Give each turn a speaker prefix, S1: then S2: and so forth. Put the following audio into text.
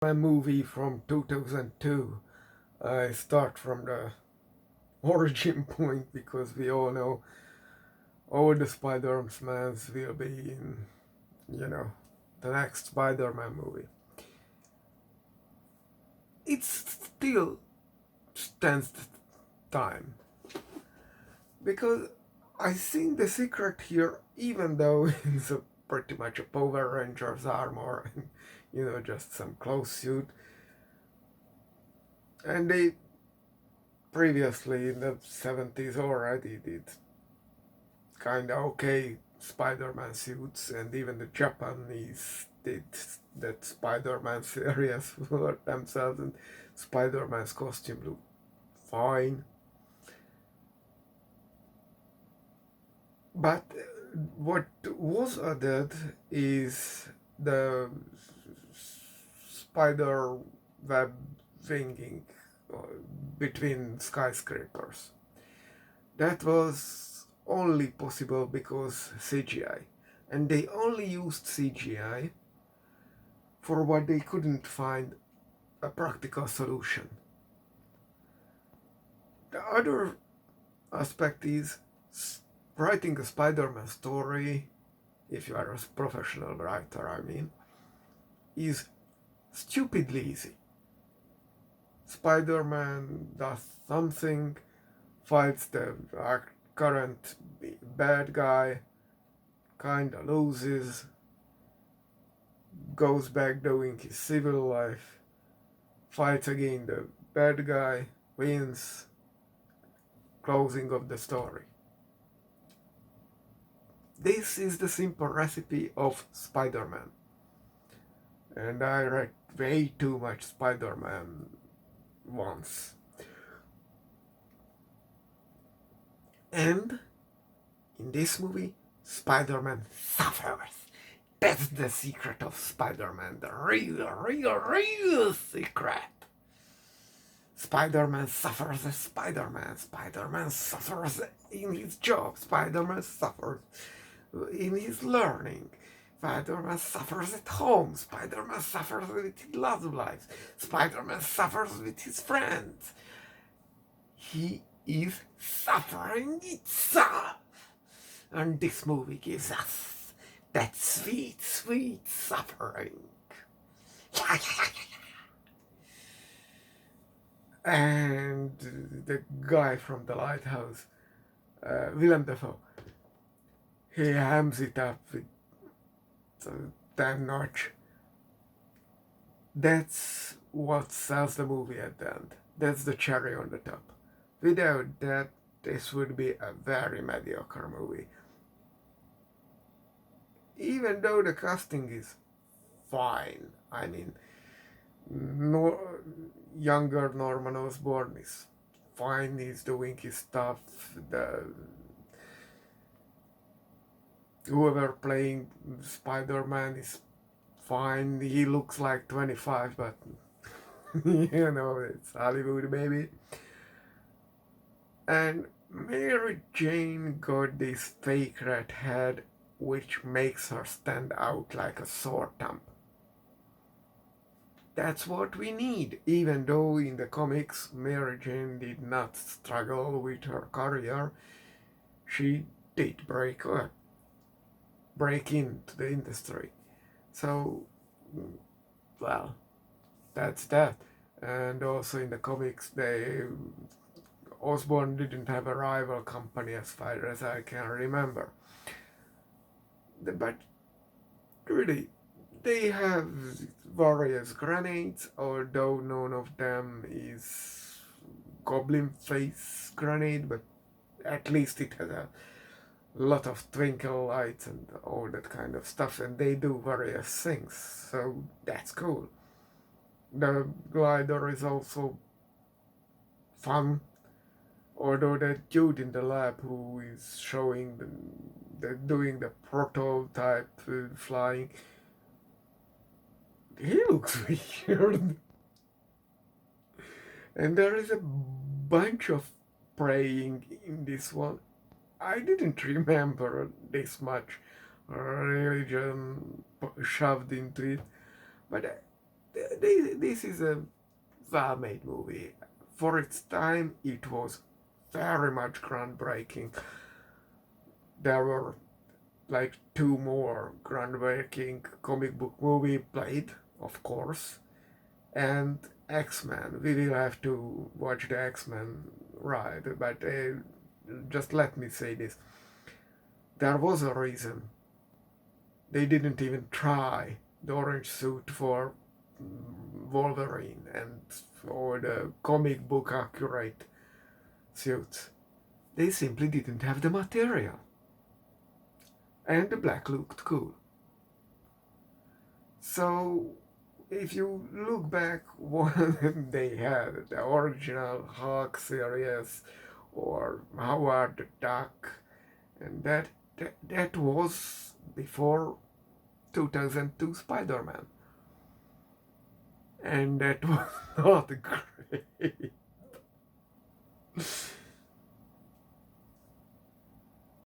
S1: A movie from 2002. I start from the origin point because we all know all the Spider-Mans will be in, you know, the next Spider-Man movie. It still stands the time because I think the secret here, even though it's pretty much a Power Rangers armor and just some clothes suit, and they previously in the 70s already did kinda okay Spider-Man suits, and even the Japanese did that Spider-Man series for themselves, and Spider-Man's costume looked fine. But what was added is the spider web winging between skyscrapers. That was only possible because CGI. And they only used CGI for what they couldn't find a practical solution. The other aspect is writing a Spider-Man story, if you are a professional writer, I mean, is stupidly easy. Spider-Man does something, fights the current bad guy, kinda loses, goes back doing his civil life, fights again the bad guy, wins, closing of the story. This is the simple recipe of Spider-Man. And I read way too much Spider-Man once. And in this movie, Spider-Man suffers. That's the secret of Spider-Man, the real secret. Spider-Man suffers as Spider-Man. Spider-Man suffers in his job. Spider-Man suffers in his learning. Spider-Man suffers at home. Spider-Man suffers with his love life. Spider-Man suffers with his friends. He is suffering itself. And this movie gives us that sweet, sweet suffering. And the guy from the lighthouse, Willem Dafoe, he hams it up with damn notch. That's what sells the movie at the end. That's the cherry on the top. Without that, this would be a very mediocre movie. Even though the casting is fine, I mean, no, younger Norman Osborn is fine, he's doing his stuff. Whoever playing Spider-Man is fine. He looks like 25, but it's Hollywood, baby. And Mary Jane got this fake red head, which makes her stand out like a sore thumb. That's what we need, even though in the comics Mary Jane did not struggle with her career. She did break into the industry. So, well, that's that. And also in the comics, Osborn didn't have a rival company as far as I can remember. But really, they have various grenades, although none of them is goblin face grenade, but at least it has a lot of twinkle lights and all that kind of stuff, and they do various things, so that's cool. The glider is also fun, although that dude in the lab who is showing doing the prototype flying, he looks weird. And there is a bunch of praying in this one. I didn't remember this much religion shoved into it, but This is a well-made movie. For its time, it was very much groundbreaking. There were like two more groundbreaking comic book movie played, of course, and X-Men. We will have to watch the X-Men, right? But just let me say this: there was a reason they didn't even try the orange suit for Wolverine and or the comic book accurate suits. They simply didn't have the material. And the black looked cool. So if you look back when they had the original Hulk series or Howard the Duck, and that was before 2002 Spider-Man. And that was not